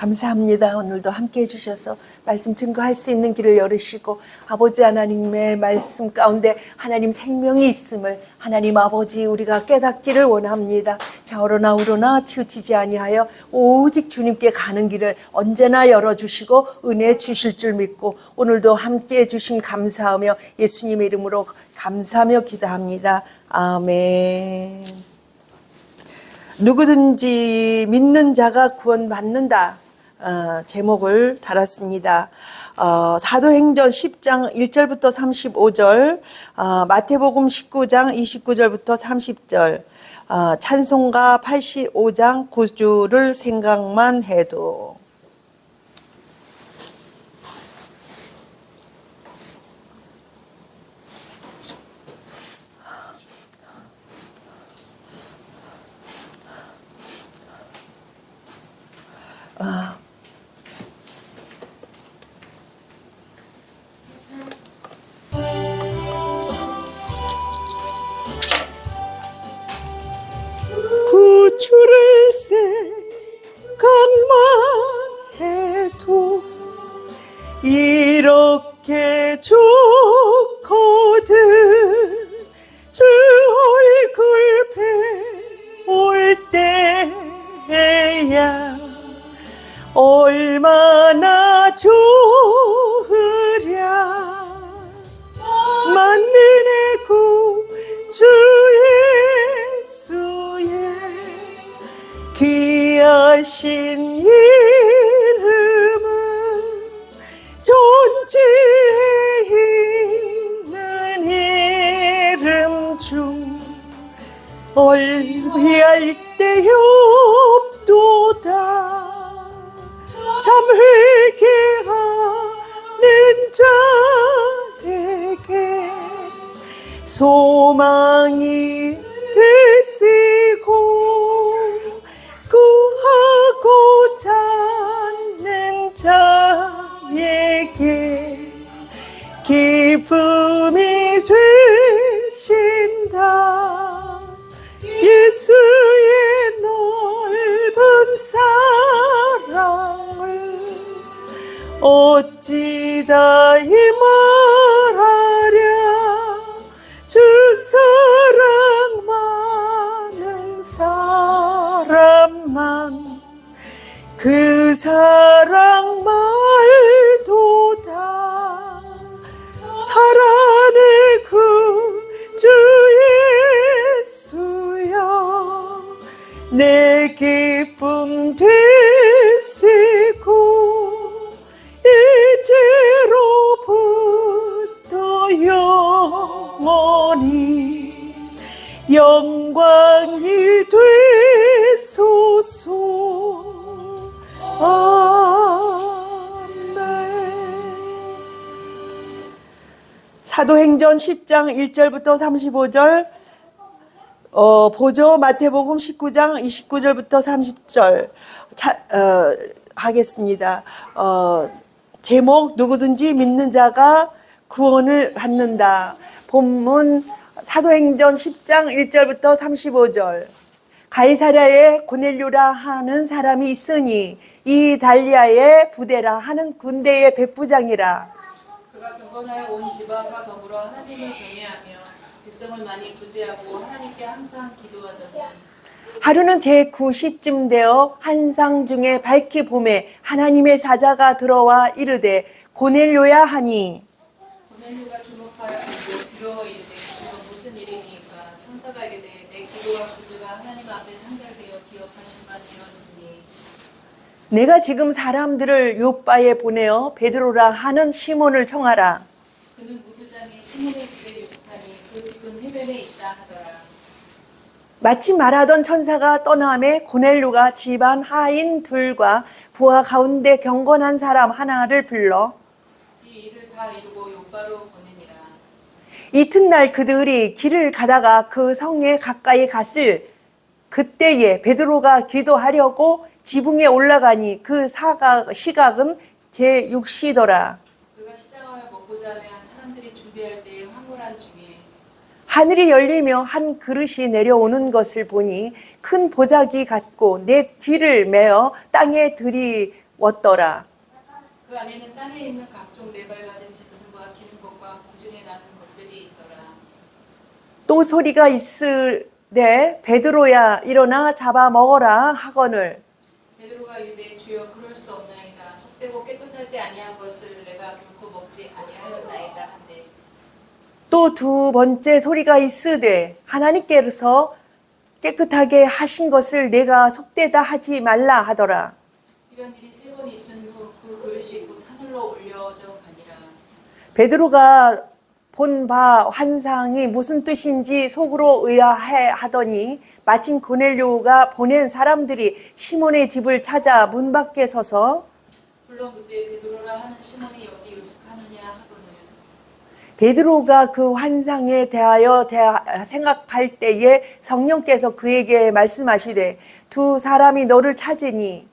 감사합니다. 오늘도 함께 해주셔서 말씀 증거할 수 있는 길을 열으시고 아버지 하나님의 말씀 가운데 하나님 생명이 있음을 하나님 아버지 우리가 깨닫기를 원합니다. 좌우로나 우로나 치우치지 아니하여 오직 주님께 가는 길을 언제나 열어주시고 은혜 주실 줄 믿고 오늘도 함께 해주심 감사하며 예수님의 이름으로 감사하며 기도합니다. 아멘. 누구든지 믿는 자가 구원받는다. 제목을 달았습니다. 사도행전 10장 1절부터 35절, 마태복음 19장 29절부터 30절, 찬송가 85장 9주를 생각만 해도. 구주를 생각만 해도 이렇게 좋거든. 주 얼굴 배울 때야 얼마나 좋으랴. 만민의 구주 예수의 귀하신 이름은 존재에 있는 이름 중 얼비할 데 없도다. 참 회개하는 자에게 소망이 되시고 구하고자 하는 자에게 기쁨이 되신다. 예수의 넓은 사랑을 어찌다 이 말하랴. 주 사랑 많은 사람만 그 사랑 말도다. 사랑의 구주 예수여 내 기쁨 되시고 이제로부터 영원히 영광이 되소서. 아멘. 사도행전 10장 1절부터 35절, 보죠. 마태복음 19장 29절부터 30절 하겠습니다. 제목 누구든지 믿는 자가 구원을 받는다. 본문 사도행전 10장 1절부터 35절. 가이사랴에 고넬료라 하는 사람이 있으니 이 달리아의 부대라 하는 군대의 백부장이라. 그가 경건하여 온 지방과 더불어 하나님을 경외하며 백성을 많이 구제하고 하나님께 항상 기도하더니 하루는 제9시쯤 되어 한상 중에 밝히 봄에 하나님의 사자가 들어와 이르되 고넬료야 하니. 고넬료가 주목하여 보고 두려워 이르되 이건 무슨 일이니까. 천사가 이르되 내 기도와 구제가 하나님 앞에 상달되어 기억하신 바 되었으니 내가 지금 사람들을 요바에 보내어 베드로라 하는 시몬을 청하라. 그는 무두장에 시몬의 집에 유숙하니 그 집은 해변에 있다 하더라. 마침 말하던 천사가 떠남에 고넬료가 집안 하인 둘과 부하 가운데 경건한 사람 하나를 불러 이 일을 다 이루고 요바로 보내니라. 이튿날 그들이 길을 가다가 그 성에 가까이 갔을 그때에 베드로가 기도하려고 지붕에 올라가니 그 시각은 제6시더라. 그가 시장하여 먹고자 하며 사람들이 준비할 때에 황홀한 중에 하늘이 열리며 한 그릇이 내려오는 것을 보니 큰 보자기 같고 넷 귀를 메어 땅에 왔더라. 그 안에는 땅에 있는 각종 네 발 가진 짐승과 기는 것과 공중에 나는 것들이 있더라. 또 소리가 있으되 베드로야 일어나 잡아 먹어라 하거늘. 베드로가 이르되 주여 그럴 수 없나이다. 속되고 깨끗하지 아니한 것을 내가 결코 먹지 아니하였나이다 한데. 또 두 번째 소리가 있으되 하나님께서 깨끗하게 하신 것을 내가 속되다 하지 말라 하더라. 이런 일이 세 번 있은 후 그 그릇이 곧 하늘로 올려져 가니라. 베드로가 본 바 환상이 무슨 뜻인지 속으로 의아해 하더니 마침 고넬료가 보낸 사람들이 시몬의 집을 찾아 문 밖에 서서 물론 그때 베드로라 하는 시몬이 여기 요식하느냐 하거늘. 베드로가 그 환상에 대하여 생각할 때에 성령께서 그에게 말씀하시되 두 사람이 너를 찾으니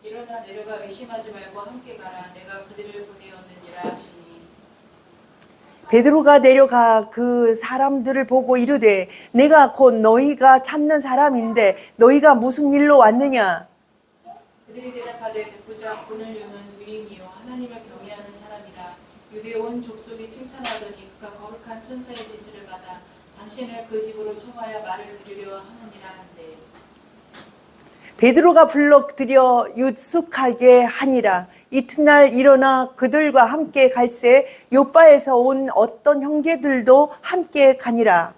일어나 내려가 의심하지 말고 함께 가라. 내가 그들을 보내었느니라 하시니. 베드로가 내려가 그 사람들을 보고 이르되 내가 곧 너희가 찾는 사람인데 너희가 무슨 일로 왔느냐. 그들이 대답하되 백부자 고넬료는 위인이요 하나님을 경외하는 사람이라. 유대 온 족속이 칭찬하더니 그가 거룩한 천사의 지시를 받아 당신을 그 집으로 청하여 말을 들으려 하느니라 한데. 베드로가 불러들여 유숙하게 하니라. 이튿날 일어나 그들과 함께 갈새 요바에서 온 어떤 형제들도 함께 가니라.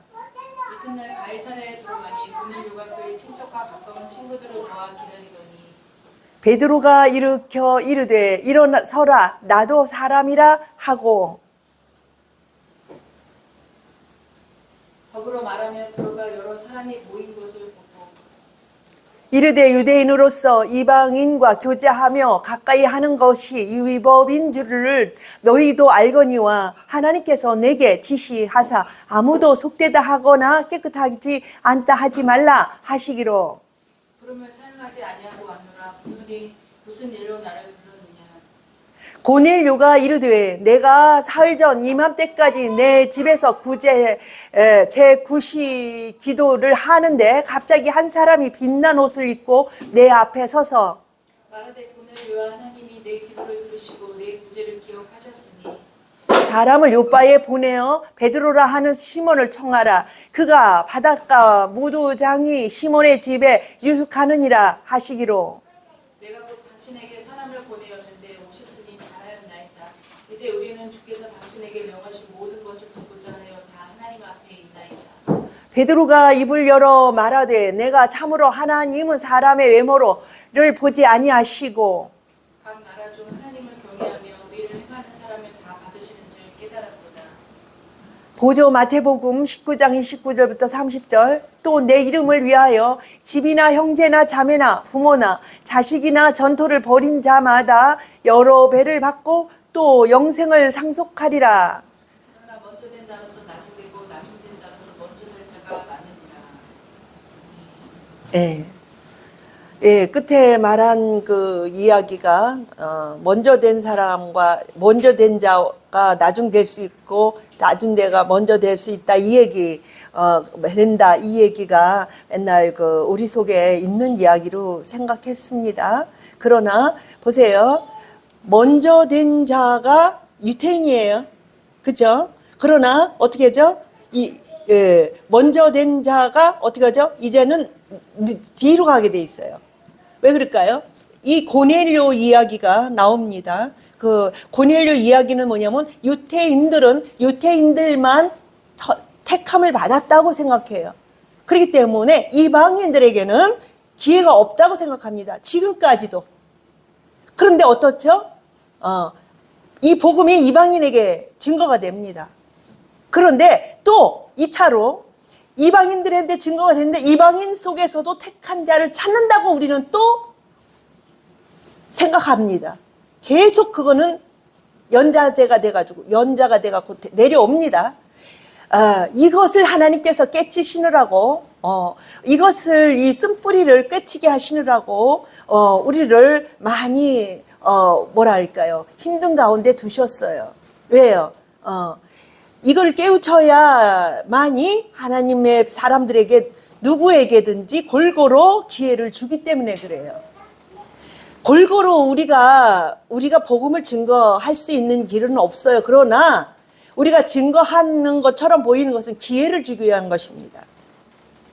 이튿날 가이사랴에 들어가니 고넬료가 그의 친척과 가까운 친구들을 모아 기다리더니 베드로가 일으켜 이르되 일어서라 나도 사람이라 하고 더불어 말하며 들어가 여러 사람이 모인 것을 보고 이르되 유대인으로서 이방인과 교제하며 가까이 하는 것이 위법인 줄을 너희도 알거니와 하나님께서 내게 지시하사 아무도 속되다 하거나 깨끗하지 않다 하지 말라 하시기로. 부름을 사용하지 아니하고 왔노라. 그들이 무슨 일로 나를 불렀느냐. 고넬료가 이르되 내가 사흘 전 이맘때까지 내 집에서 제 구시 기도를 하는데 갑자기 한 사람이 빛난 옷을 입고 내 앞에 서서 말하되 고넬료와 하나님이 내 기도를 들으시고 내 구제를 기억하셨으니 사람을 요바에 보내어 베드로라 하는 시몬을 청하라. 그가 바닷가 무도장이 시몬의 집에 유숙하느니라 하시기로. 내가 곧 당신에게 사람을 보내었는데 오셨으니 잘하였나이다. 이제 우리는 주께서 당신에게 명하신 모든 것을 듣고자 하여 다 하나님 앞에 있나이다. 베드로가 입을 열어 말하되 내가 참으로 하나님은 사람의 외모를 보지 아니하시고 각 나라 중 하나님을 경외하며 의를 행하는 사람을 다 받으시는 줄 깨달았도다. 보죠. 마태복음 19장 29절부터 30절. 또 내 이름을 위하여 집이나 형제나 자매나 부모나 자식이나 전토를 벌인 자마다 여러 배를 받고 또 영생을 상속하리라. 그러나 먼저 된 자로서 나중되고 나중된 자로서 먼저 될 자가 많으니라. 예, 끝에 말한 그 이야기가 먼저 된 사람과 먼저 된 자가 나중 될 수 있고 나중 대가 먼저 될 수 있다 이 얘기 된다 이 얘기가 맨날 그 우리 속에 있는 이야기로 생각했습니다. 그러나 보세요. 먼저 된 자가 유태인이에요. 그죠? 그러나 어떻게 하죠? 먼저 된 자가 어떻게 하죠? 이제는 뒤로 가게 돼 있어요. 왜 그럴까요? 이 고넬료 이야기가 나옵니다. 그 고넬료 이야기는 뭐냐면 유태인들만 택함을 받았다고 생각해요. 그렇기 때문에 이방인들에게는 기회가 없다고 생각합니다. 지금까지도. 그런데 어떻죠? 이 복음이 이방인에게 증거가 됩니다. 그런데 또 2차로 이방인들한테 증거가 되는데 이방인 속에서도 택한 자를 찾는다고 우리는 또 생각합니다. 계속 그거는 연자가 돼가지고 내려옵니다. 이것을 하나님께서 깨치시느라고 이것을 이 쓴뿌리를 깨치게 하시느라고 우리를 많이 뭐랄까요 힘든 가운데 두셨어요. 왜요? 이걸 깨우쳐야만이 하나님의 사람들에게 누구에게든지 골고루 기회를 주기 때문에 그래요. 골고루 우리가 복음을 증거할 수 있는 길은 없어요. 그러나 우리가 증거하는 것처럼 보이는 것은 기회를 주기 위한 것입니다.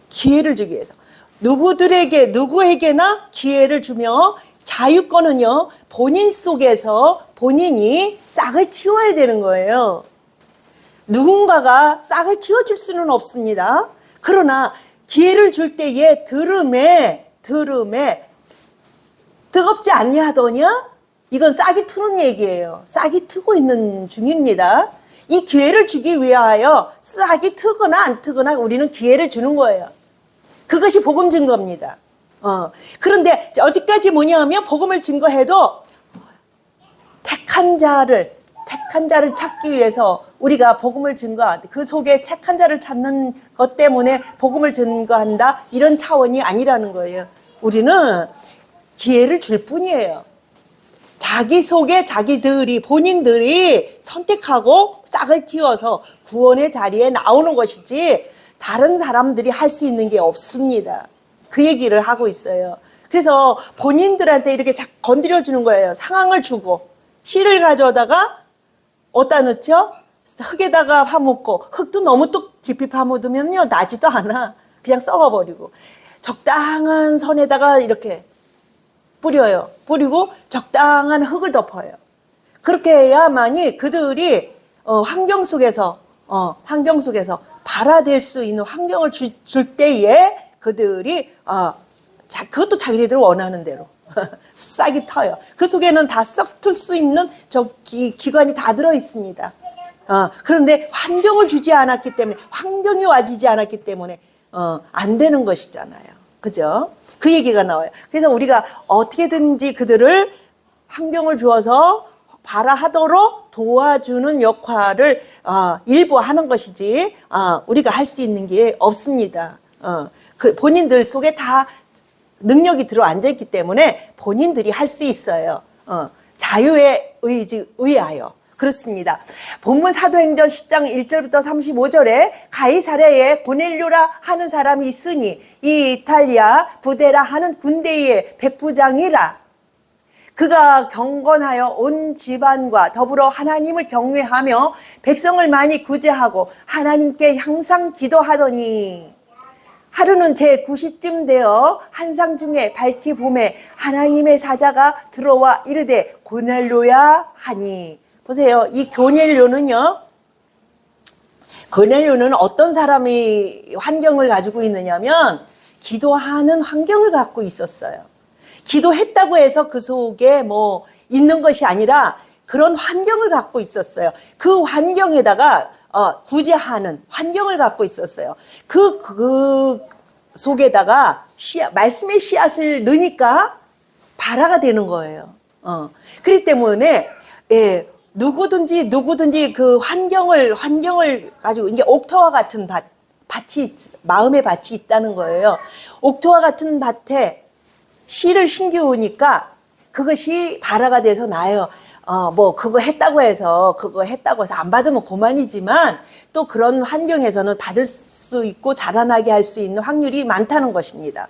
기회를 주기 위해서. 누구에게나 기회를 주며, 자유권은요, 본인 속에서 본인이 싹을 틔워야 되는 거예요. 누군가가 싹을 틔워줄 수는 없습니다. 그러나 기회를 줄 때에 들음에 뜨겁지 아니하더냐? 이건 싹이 트는 얘기예요. 싹이 트고 있는 중입니다. 이 기회를 주기 위하여 싹이 트거나 안 트거나 우리는 기회를 주는 거예요. 그것이 복음 증거입니다. 그런데 어디까지 뭐냐면 복음을 증거해도 택한 자를 찾기 위해서 우리가 복음을 증거한다. 그 속에 택한 자를 찾는 것 때문에 복음을 증거한다. 이런 차원이 아니라는 거예요. 우리는 기회를 줄 뿐이에요. 자기 속에 본인들이 선택하고 싹을 틔워서 구원의 자리에 나오는 것이지 다른 사람들이 할 수 있는 게 없습니다. 그 얘기를 하고 있어요. 그래서 본인들한테 이렇게 건드려 주는 거예요. 상황을 주고 씨를 가져다가 어디다 넣죠? 흙에다가 파묻고, 흙도 너무 또 깊이 파묻으면요 나지도 않아. 그냥 썩어버리고, 적당한 선에다가 이렇게 뿌려요. 뿌리고 적당한 흙을 덮어요. 그렇게 해야만이 그들이 환경 속에서 발화될 수 있는 환경을 줄 때에 그들이 그것도 자기네들 원하는 대로 싹이 터요. 그 속에는 다 썩틀 수 있는 기관이 다 들어 있습니다. 그런데 환경을 주지 않았기 때문에, 환경이 와지지 않았기 때문에 안 되는 것이잖아요. 그죠? 그 얘기가 나와요. 그래서 우리가 어떻게든지 그들을 환경을 주어서 발화하도록 도와주는 역할을 일부 하는 것이지 우리가 할 수 있는 게 없습니다. 그 본인들 속에 다 능력이 들어앉아 있기 때문에 본인들이 할 수 있어요. 자유에 의하여. 그렇습니다. 본문 사도행전 10장 1절부터 35절에 가이사랴에 고넬료라 하는 사람이 있으니 이 이탈리아 부데라 하는 군대의 백부장이라. 그가 경건하여 온 집안과 더불어 하나님을 경외하며 백성을 많이 구제하고 하나님께 항상 기도하더니, 하루는 제9시쯤 되어 한상 중에 밝히 봄에 하나님의 사자가 들어와 이르되 고넬료야 하니. 보세요. 이 고넬료는 어떤 사람이 환경을 가지고 있느냐면 기도하는 환경을 갖고 있었어요. 기도했다고 해서 그 속에 뭐 있는 것이 아니라 그런 환경을 갖고 있었어요. 그 환경에다가 구제하는 환경을 갖고 있었어요. 그 속에다가 말씀의 씨앗을 넣으니까 발화가 되는 거예요. 그렇기 때문에 누구든지 그 환경을 가지고, 이게 옥토와 같은 밭이, 마음의 밭이 있다는 거예요. 옥토와 같은 밭에 씨를 심기우니까 그것이 발화가 돼서 나요. 그거 했다고 해서 안 받으면 그만이지만 또 그런 환경에서는 받을 수 있고 자라나게 할 수 있는 확률이 많다는 것입니다.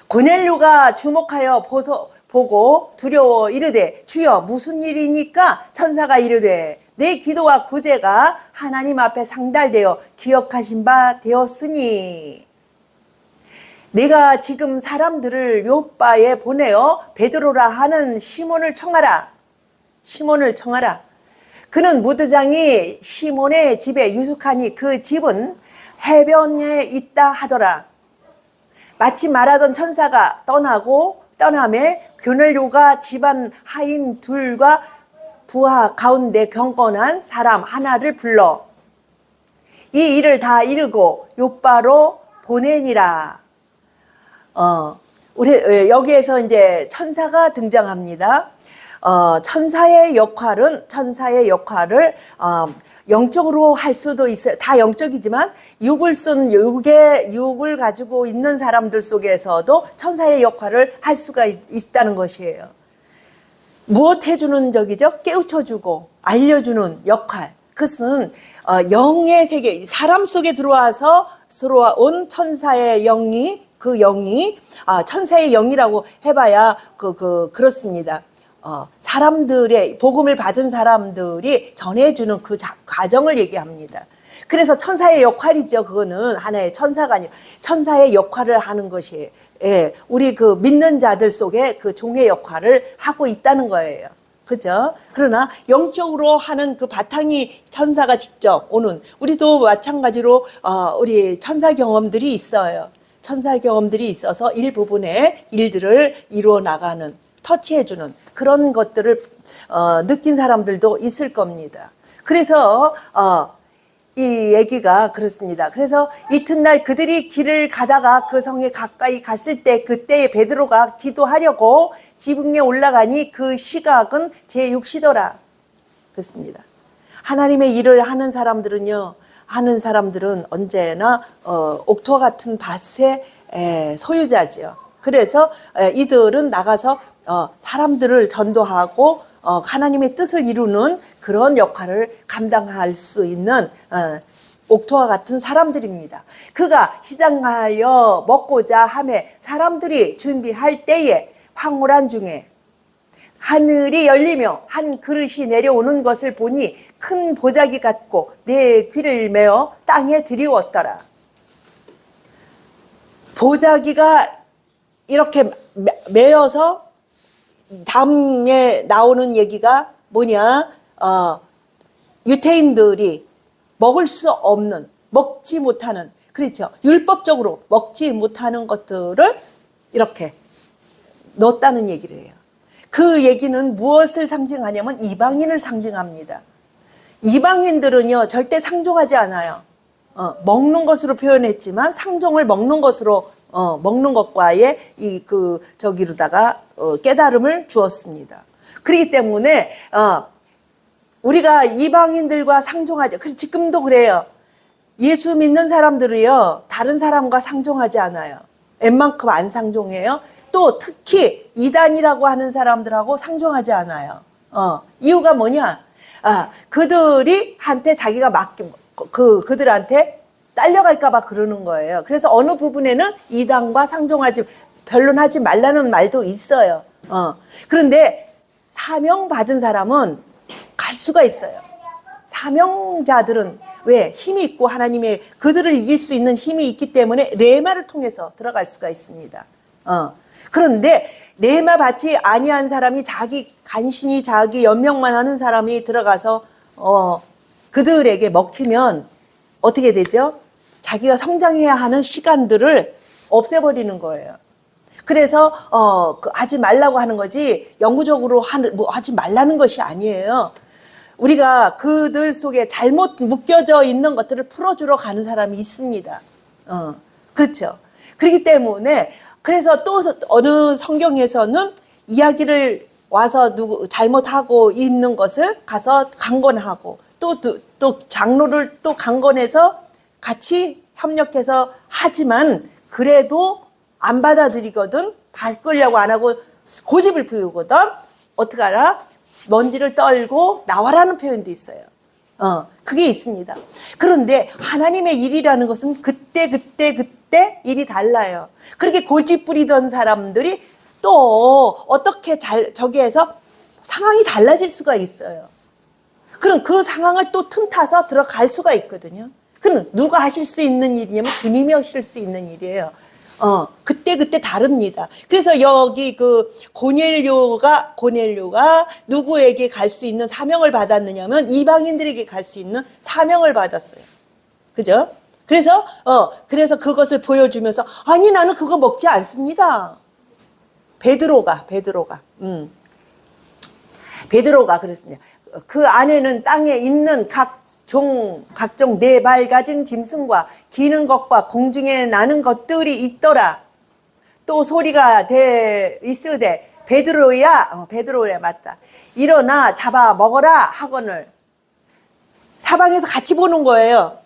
고넬료가 주목하여 보고 두려워 이르되 주여 무슨 일이니까? 천사가 이르되 내 기도와 구제가 하나님 앞에 상달되어 기억하신 바 되었으니 내가 지금 사람들을 요빠에 보내어 베드로라 하는 시몬을 청하라. 그는 무드장이 시몬의 집에 유숙하니 그 집은 해변에 있다 하더라. 마치 말하던 천사가 떠남에 고넬료가 집안 하인 둘과 부하 가운데 경건한 사람 하나를 불러 이 일을 다 이루고 요빠로 보내니라. 우리 여기에서 이제 천사가 등장합니다. 천사의 역할을 영적으로 할 수도 있어요. 다 영적이지만 육을 가지고 있는 사람들 속에서도 천사의 역할을 할 수가 있다는 것이에요. 무엇 해주는 적이죠? 깨우쳐주고 알려주는 역할. 그것은 영의 세계, 사람 속에 들어온 천사의 영이 그 영이 천사의 영이라고 해봐야 그렇습니다. 사람들의 복음을 받은 사람들이 전해주는 그 과정을 얘기합니다. 그래서 천사의 역할이죠. 그거는 하나의 천사가 아니라 천사의 역할을 하는 것이, 예, 우리 그 믿는 자들 속에 그 종의 역할을 하고 있다는 거예요. 그죠? 그러나 영적으로 하는 그 바탕이 천사가 직접 오는, 우리도 마찬가지로 우리 천사 경험들이 있어요. 천사 경험들이 있어서 일부분의 일들을 이루어 나가는, 터치해주는 그런 것들을 느낀 사람들도 있을 겁니다. 그래서 이 얘기가 그렇습니다. 그래서 이튿날 그들이 길을 가다가 그 성에 가까이 갔을 때 그때에 베드로가 기도하려고 지붕에 올라가니 그 시각은 제6시더라. 그렇습니다. 하나님의 일을 하는 사람들은 언제나 옥토와 같은 밭의 소유자지요. 그래서 이들은 나가서 사람들을 전도하고 하나님의 뜻을 이루는 그런 역할을 감당할 수 있는 옥토와 같은 사람들입니다. 그가 시장하여 먹고자 하매 사람들이 준비할 때에 황홀한 중에 하늘이 열리며 한 그릇이 내려오는 것을 보니 큰 보자기 같고 내 귀를 메어 땅에 들이웠더라. 보자기가 이렇게 메어서 다음에 나오는 얘기가 뭐냐? 유대인들이 먹을 수 없는, 먹지 못하는, 그렇죠. 율법적으로 먹지 못하는 것들을 이렇게 넣었다는 얘기를 해요. 그 얘기는 무엇을 상징하냐면 이방인을 상징합니다. 이방인들은요, 절대 상종하지 않아요. 먹는 것으로 표현했지만 상종을 먹는 것으로 먹는 것과의 저기로다가 깨달음을 주었습니다. 그렇기 때문에 우리가 이방인들과 상종하지, 지금도 그래요. 예수 믿는 사람들이요, 다른 사람과 상종하지 않아요. 웬만큼 안 상종해요. 또 특히 이단이라고 하는 사람들하고 상종하지 않아요. 이유가 뭐냐? 그들이 한테 자기가 그들한테 딸려갈까봐 그러는 거예요. 그래서 어느 부분에는 이단과 상종하지, 변론하지 말라는 말도 있어요. 그런데 사명 받은 사람은 갈 수가 있어요. 사명자들은 왜? 힘이 있고 하나님의 그들을 이길 수 있는 힘이 있기 때문에 레마를 통해서 들어갈 수가 있습니다. 그런데 레마 받지 아니한 사람이 간신히 자기 연명만 하는 사람이 들어가서 그들에게 먹히면 어떻게 되죠? 자기가 성장해야 하는 시간들을 없애버리는 거예요. 그래서 하지 말라고 하는 거지 영구적으로 하지 말라는 것이 아니에요. 우리가 그들 속에 잘못 묶여져 있는 것들을 풀어주러 가는 사람이 있습니다. 그렇죠. 그렇기 때문에 그래서 또 어느 성경에서는 이야기를 와서 잘못하고 있는 것을 가서 강권하고 또 장로를 또 강권해서 같이 협력해서 하지만 그래도 안 받아들이거든, 바꾸려고 안 하고 고집을 피우거든, 어떻게 알아? 먼지를 떨고 나와라는 표현도 있어요. 그게 있습니다. 그런데 하나님의 일이라는 것은 그때 일이 달라요. 그렇게 고집 부리던 사람들이 또 어떻게 저기에서 상황이 달라질 수가 있어요. 그럼 그 상황을 또 틈타서 들어갈 수가 있거든요. 그럼 누가 하실 수 있는 일이냐면 주님이 하실 수 있는 일이에요. 그때 다릅니다. 그래서 여기 그 고넬료가 누구에게 갈 수 있는 사명을 받았느냐면 이방인들에게 갈 수 있는 사명을 받았어요. 그죠? 그래서 그것을 보여주면서 아니 나는 그거 먹지 않습니다. 베드로가 그랬습니다. 그 안에는 땅에 있는 각종 네 발 가진 짐승과 기는 것과 공중에 나는 것들이 있더라. 또 소리가 있으되 베드로야 맞다. 일어나 잡아 먹어라 하거늘. 사방에서 같이 보는 거예요.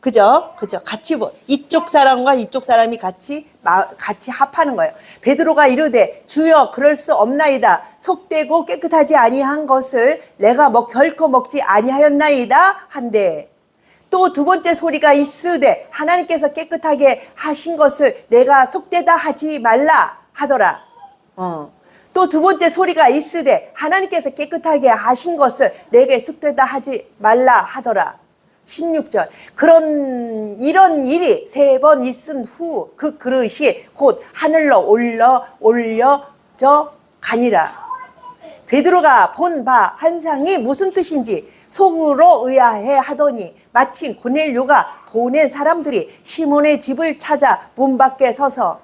그죠? 같이 이쪽 사람과 이쪽 사람이 같이 합하는 거예요. 베드로가 이르되 주여 그럴 수 없나이다. 속되고 깨끗하지 아니한 것을 내가 결코 먹지 아니하였나이다 한데 또 두 번째 소리가 있으되 하나님께서 깨끗하게 하신 것을 내가 속되다 하지 말라 하더라. 또 두 번째 소리가 있으되 하나님께서 깨끗하게 하신 것을 내게 속되다 하지 말라 하더라. 16절. 이런 일이 3번 있은 후 그 그릇이 곧 하늘로 올려져 가니라. 베드로가 본 바 환상이 무슨 뜻인지 속으로 의아해 하더니 마침 고넬료가 보낸 사람들이 시몬의 집을 찾아 문 밖에 서서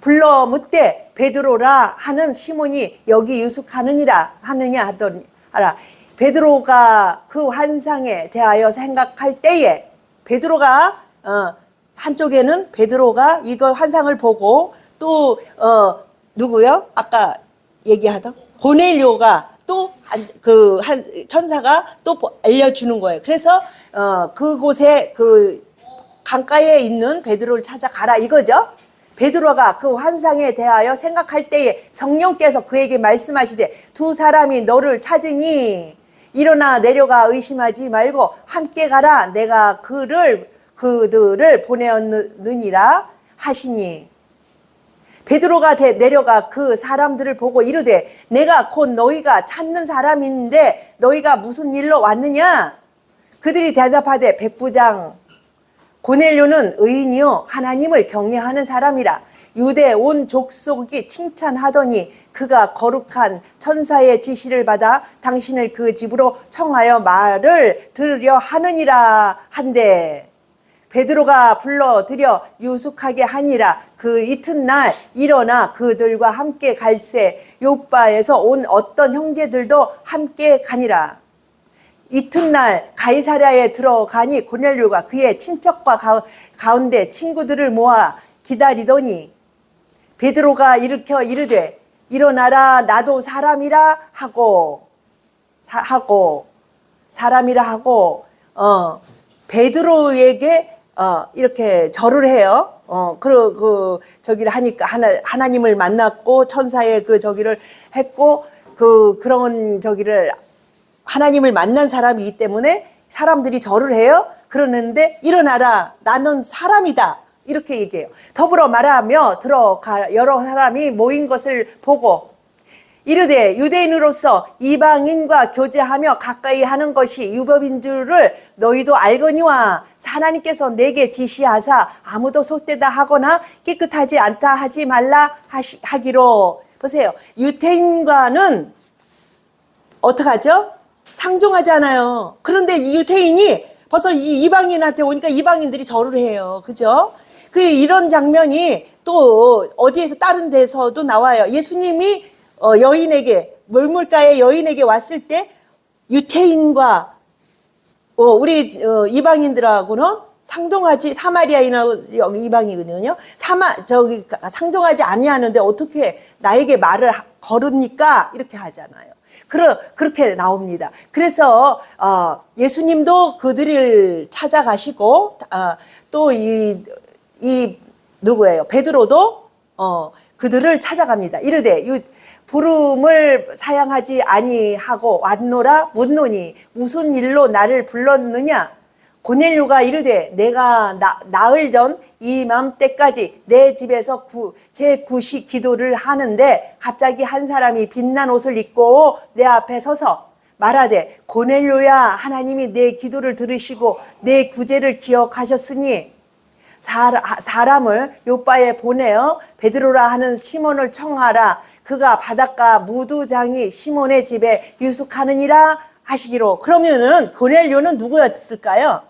불러 묻되 베드로라 하는 시몬이 여기 유숙하느니라 하느냐 하더니 알아. 베드로가 그 환상에 대하여 생각할 때에 베드로가 한쪽에는 베드로가 이거 환상을 보고 또 누구요? 아까 얘기하던 고넬료가 또 한 천사가 또 알려주는 거예요. 그래서 그곳에 그 강가에 있는 베드로를 찾아가라 이거죠. 베드로가 그 환상에 대하여 생각할 때에 성령께서 그에게 말씀하시되 두 사람이 너를 찾으니 일어나 내려가 의심하지 말고 함께 가라. 내가 그들을 보내었느니라 하시니 베드로가 내려가 그 사람들을 보고 이르되 내가 곧 너희가 찾는 사람인데 너희가 무슨 일로 왔느냐? 그들이 대답하되 백부장 고넬료는 의인이요 하나님을 경외하는 사람이라. 유대 온 족속이 칭찬하더니 그가 거룩한 천사의 지시를 받아 당신을 그 집으로 청하여 말을 들으려 하느니라 한데 베드로가 불러들여 유숙하게 하니라. 그 이튿날 일어나 그들과 함께 갈새 요빠에서 온 어떤 형제들도 함께 가니라. 이튿날 가이사랴에 들어가니 고넬료가 그의 친척과 가운데 친구들을 모아 기다리더니 베드로가 일으켜 이르되 일어나라 나도 사람이라 하고 베드로에게 이렇게 절을 해요. 저기를 하니까 하나님을 만났고 천사의 저기를 했고 그런 저기를 하나님을 만난 사람이기 때문에 사람들이 절을 해요. 그러는데 일어나라 나는 사람이다 이렇게 얘기해요. 더불어 말하며 들어가 여러 사람이 모인 것을 보고 이르되 유대인으로서 이방인과 교제하며 가까이 하는 것이 율법인 줄을 너희도 알거니와 하나님께서 내게 지시하사 아무도 속되다 하거나 깨끗하지 않다 하지 말라 하기로. 보세요. 유대인과는 어떡하죠? 상종하잖아요. 그런데 유대인이 벌써 이방인한테 오니까 이방인들이 절을 해요. 그죠? 이런 장면이 또 어디에서 다른 데서도 나와요. 예수님이 여인에게 물물가에 여인에게 왔을 때 유태인과 우리 이방인들하고는 상종하지 사마리아인하고 이방이거든요. 상종하지 아니하는데 어떻게 나에게 말을 걸읍니까? 이렇게 하잖아요. 그렇게 나옵니다. 그래서 예수님도 그들을 찾아가시고 또 누구예요? 베드로도 그들을 찾아갑니다. 이르되 부름을 사양하지 아니하고 왔노라 묻노니 무슨 일로 나를 불렀느냐? 고넬료가 이르되 내가 나흘 전 이맘때까지 내 집에서 제9시 기도를 하는데 갑자기 한 사람이 빛난 옷을 입고 내 앞에 서서 말하되 고넬료야 하나님이 내 기도를 들으시고 내 구제를 기억하셨으니 사람을 요빠에 보내어 베드로라 하는 시몬을 청하라. 그가 바닷가 무두장이 시몬의 집에 유숙하느니라 하시기로. 그러면은 고넬료는 누구였을까요?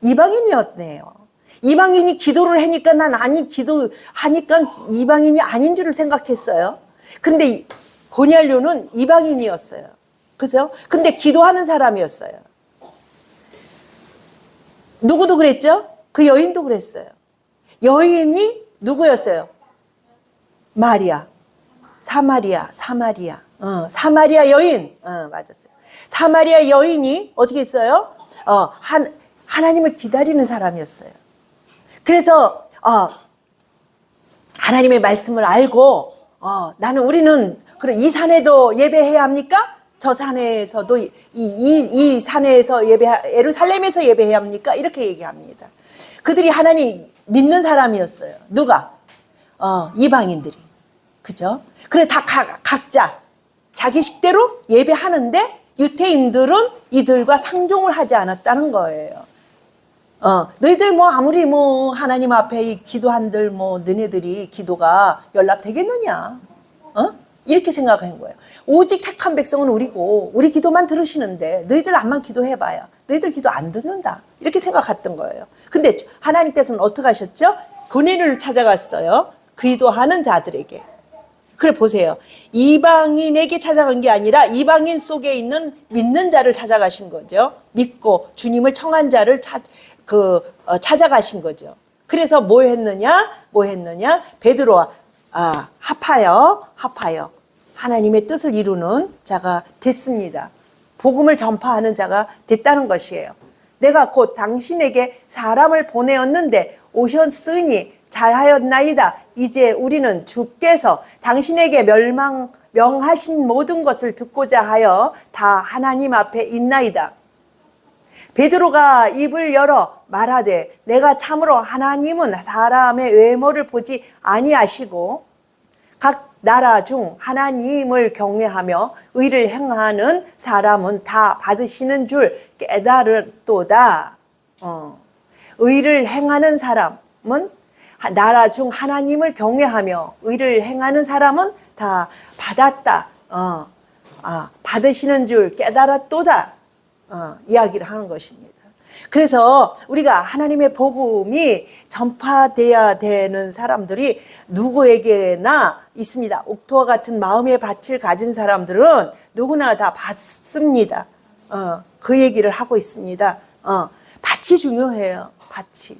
이방인이었네요. 이방인이 기도를 하니까 난 기도하니까 이방인이 아닌 줄을 생각했어요. 근데 고넬료는 이방인이었어요. 그죠? 근데 기도하는 사람이었어요. 누구도 그랬죠? 그 여인도 그랬어요. 여인이 누구였어요? 마리아. 사마리아 여인. 맞았어요. 사마리아 여인이 어떻게 했어요? 하나님을 기다리는 사람이었어요. 그래서 하나님의 말씀을 알고 우리는 그럼 이 산에도 예배해야 합니까? 저 산에서도 이 산에서 예루살렘에서 예배해야 합니까? 이렇게 얘기합니다. 그들이 하나님 믿는 사람이었어요. 누가? 이방인들이. 그죠? 그래 다 각자 자기 식대로 예배하는데 유대인들은 이들과 상종을 하지 않았다는 거예요. 너희들 아무리 하나님 앞에 기도한들 너네들이 기도가 연락되겠느냐? 이렇게 생각한 거예요. 오직 택한 백성은 우리고 우리 기도만 들으시는데 너희들 암만 기도해봐야 너희들 기도 안 듣는다. 이렇게 생각했던 거예요. 근데 하나님께서는 어떻게 하셨죠? 고넬을 찾아갔어요. 기도하는 자들에게. 그래 보세요. 이방인에게 찾아간 게 아니라 이방인 속에 있는 믿는 자를 찾아가신 거죠. 믿고 주님을 청한 자를 찾아가신 거죠. 그래서 뭐 했느냐? 베드로와 합하여 하나님의 뜻을 이루는 자가 됐습니다. 복음을 전파하는 자가 됐다는 것이에요. 내가 곧 당신에게 사람을 보내었는데 오셨으니 잘하였나이다. 이제 우리는 주께서 당신에게 명하신 모든 것을 듣고자 하여 다 하나님 앞에 있나이다. 베드로가 입을 열어 말하되 내가 참으로 하나님은 사람의 외모를 보지 아니하시고 각 나라 중 하나님을 경외하며 의를 행하는 사람은 다 받으시는 줄 깨달았도다. 의를 행하는 사람은 나라 중 하나님을 경외하며 의를 행하는 사람은 다 받았다. 받으시는 줄 깨달았도다. 이야기를 하는 것입니다. 그래서 우리가 하나님의 복음이 전파돼야 되는 사람들이 누구에게나 있습니다. 옥토와 같은 마음의 밭을 가진 사람들은 누구나 다 받습니다. 그 얘기를 하고 있습니다. 밭이 중요해요. 밭이.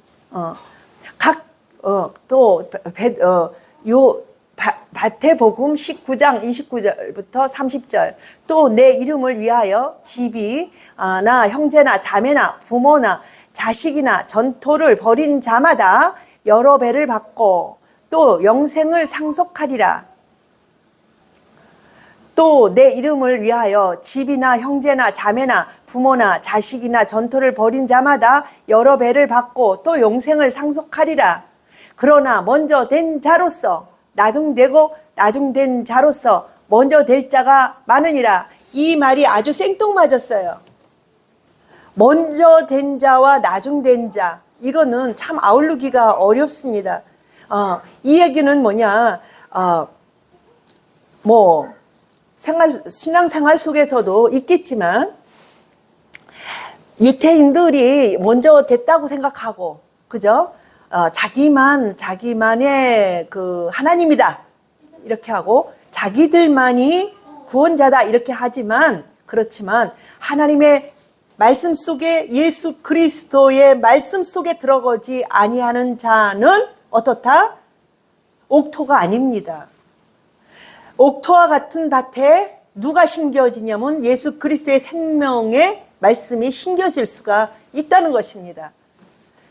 마태복음 19장 29절부터 30절 또 내 이름을 위하여 집이나 형제나 자매나 부모나 자식이나 전토를 벌인 자마다 여러 배를 받고 또 영생을 상속하리라. 또 내 이름을 위하여 집이나 형제나 자매나 부모나 자식이나 전토를 벌인 자마다 여러 배를 받고 또 영생을 상속하리라. 그러나 먼저 된 자로서 나중되고 나중된 자로서 먼저 될 자가 많으니라. 이 말이 아주 생뚱맞았어요. 먼저 된 자와 나중된 자, 이거는 참 아우르기가 어렵습니다. 이 얘기는 뭐냐, 신앙생활 속에서도 있겠지만 유태인들이 먼저 됐다고 생각하고, 그죠? 자기만의 그 하나님이다 이렇게 하고 자기들만이 구원자다 이렇게 하지만, 그렇지만 하나님의 말씀 속에 예수 그리스도의 말씀 속에 들어가지 아니하는 자는 어떻다? 옥토가 아닙니다. 옥토와 같은 밭에 누가 심겨지냐면 예수 그리스도의 생명의 말씀이 심겨질 수가 있다는 것입니다.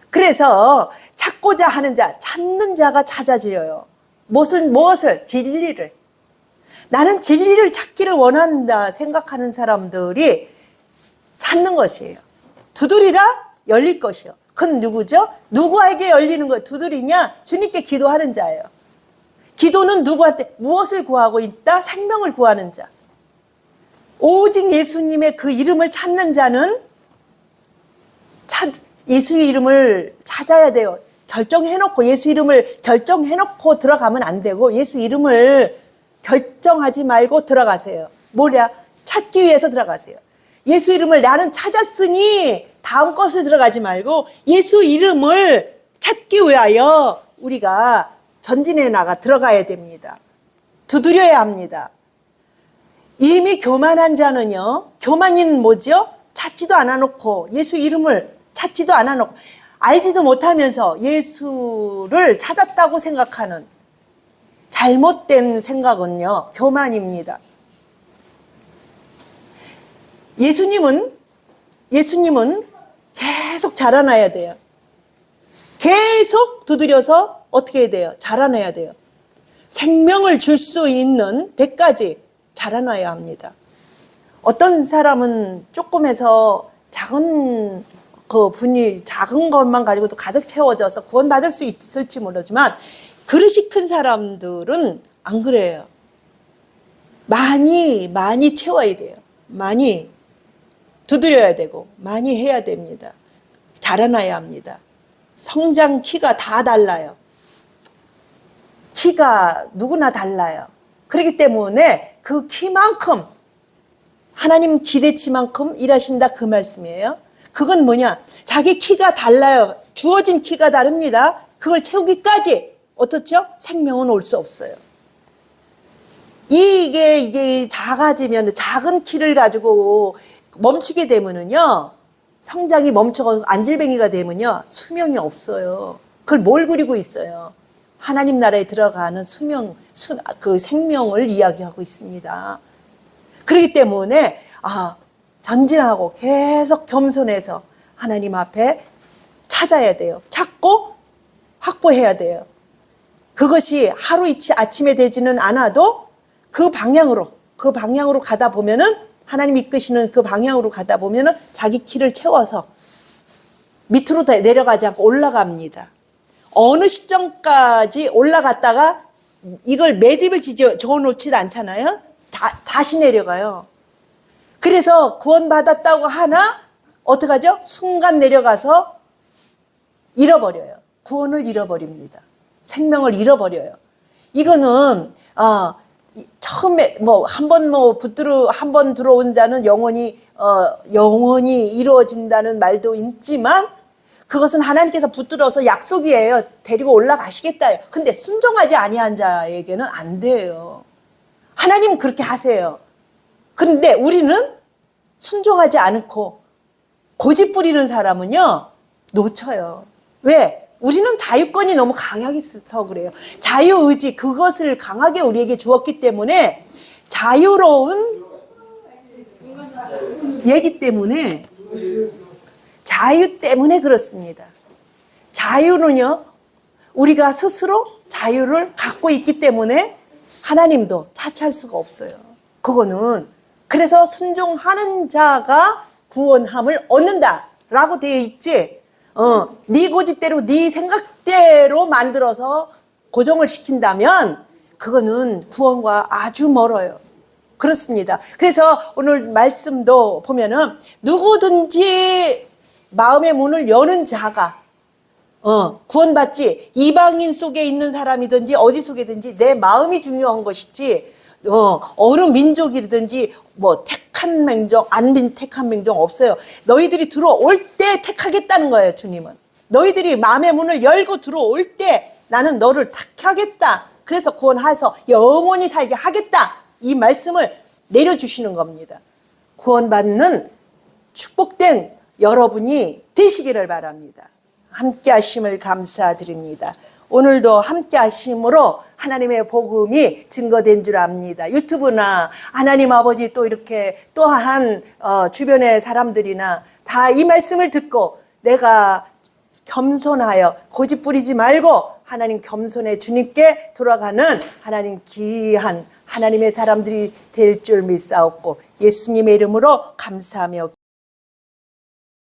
그래서 찾고자 하는 자, 찾는 자가 찾아지려요. 무엇을? 진리를. 나는 진리를 찾기를 원한다 생각하는 사람들이 찾는 것이에요. 두드리라 열릴 것이요. 그건 누구죠? 누구에게 열리는 거 두드리냐? 주님께 기도하는 자예요. 기도는 누구한테 무엇을 구하고 있다? 생명을 구하는 자. 오직 예수님의 그 이름을 찾는 자는 예수의 이름을 찾아야 돼요. 결정해놓고 예수 이름을 결정해놓고 들어가면 안 되고 예수 이름을 결정하지 말고 들어가세요. 뭐냐? 찾기 위해서 들어가세요. 예수 이름을 나는 찾았으니 다음 것을 들어가지 말고 예수 이름을 찾기 위하여 우리가 전진해 나가 들어가야 됩니다. 두드려야 합니다. 이미 교만한 자는요, 교만인 뭐죠? 찾지도 않아 놓고 예수 이름을 찾지도 않아 놓고 알지도 못하면서 예수를 찾았다고 생각하는 잘못된 생각은요, 교만입니다. 예수님은 계속 자라나야 돼요. 계속 두드려서 어떻게 해야 돼요? 자라나야 돼요. 생명을 줄 수 있는 데까지 자라나야 합니다. 어떤 사람은 조금해서 작은 그 분이 작은 것만 가지고도 가득 채워져서 구원받을 수 있을지 모르지만 그릇이 큰 사람들은 안 그래요. 많이 채워야 돼요. 많이 두드려야 되고 많이 해야 됩니다. 자라나야 합니다. 성장 키가 다 달라요. 키가 누구나 달라요. 그렇기 때문에 그 키만큼 하나님 기대치만큼 일하신다 그 말씀이에요. 그건 뭐냐? 자기 키가 달라요. 주어진 키가 다릅니다. 그걸 채우기까지 어떻죠? 생명은 올 수 없어요. 이게 작아지면 작은 키를 가지고 멈추게 되면은요, 성장이 멈춰서 안질뱅이가 되면요, 수명이 없어요. 그걸 뭘 그리고 있어요? 하나님 나라에 들어가는 그 생명을 이야기하고 있습니다. 그렇기 때문에 전진하고 계속 겸손해서 하나님 앞에 찾아야 돼요. 찾고 확보해야 돼요. 그것이 하루 이치 아침에 되지는 않아도 그 방향으로 가다 보면은 하나님 이끄시는 그 방향으로 가다 보면은 자기 키를 채워서 밑으로 내려가지 않고 올라갑니다. 어느 시점까지 올라갔다가 이걸 매듭을 저어놓지 않잖아요. 다시 내려가요. 그래서 구원받았다고 하나 어떡하죠? 순간 내려가서 잃어버려요. 구원을 잃어버립니다. 생명을 잃어버려요. 이거는 처음에 한 번 들어온 자는 영원히 이루어진다는 말도 있지만 그것은 하나님께서 붙들어서 약속이에요. 데리고 올라가시겠다. 근데 순종하지 아니한 자에게는 안 돼요. 하나님은 그렇게 하세요. 그런데 우리는 순종하지 않고 고집 부리는 사람은요, 놓쳐요. 왜? 우리는 자유권이 너무 강하게 있어서 그래요. 자유의지, 그것을 강하게 우리에게 주었기 때문에 자유로운 얘기 때문에, 자유 때문에 그렇습니다. 자유는요, 우리가 스스로 자유를 갖고 있기 때문에 하나님도 차치할 수가 없어요. 그거는. 그래서 순종하는 자가 구원함을 얻는다라고 되어 있지, 네 고집대로 네 생각대로 만들어서 고정을 시킨다면 그거는 구원과 아주 멀어요. 그렇습니다. 그래서 오늘 말씀도 보면은 누구든지 마음의 문을 여는 자가 구원받지, 이방인 속에 있는 사람이든지 어디 속에든지 내 마음이 중요한 것이지 어느 민족이든지 택한 명종 안 택한 명종 없어요. 너희들이 들어올 때 택하겠다는 거예요. 주님은 너희들이 마음의 문을 열고 들어올 때 나는 너를 택하겠다. 그래서 구원해서 영원히 살게 하겠다. 이 말씀을 내려주시는 겁니다. 구원받는 축복된 여러분이 되시기를 바랍니다. 함께 하심을 감사드립니다. 오늘도 함께 하심으로 하나님의 복음이 증거된 줄 압니다. 유튜브나 하나님 아버지 또 이렇게 또한 주변의 사람들이나 다 이 말씀을 듣고 내가 겸손하여 고집 부리지 말고 하나님 겸손해 주님께 돌아가는 하나님 귀한 하나님의 사람들이 될 줄 믿사옵고 예수님의 이름으로 감사하며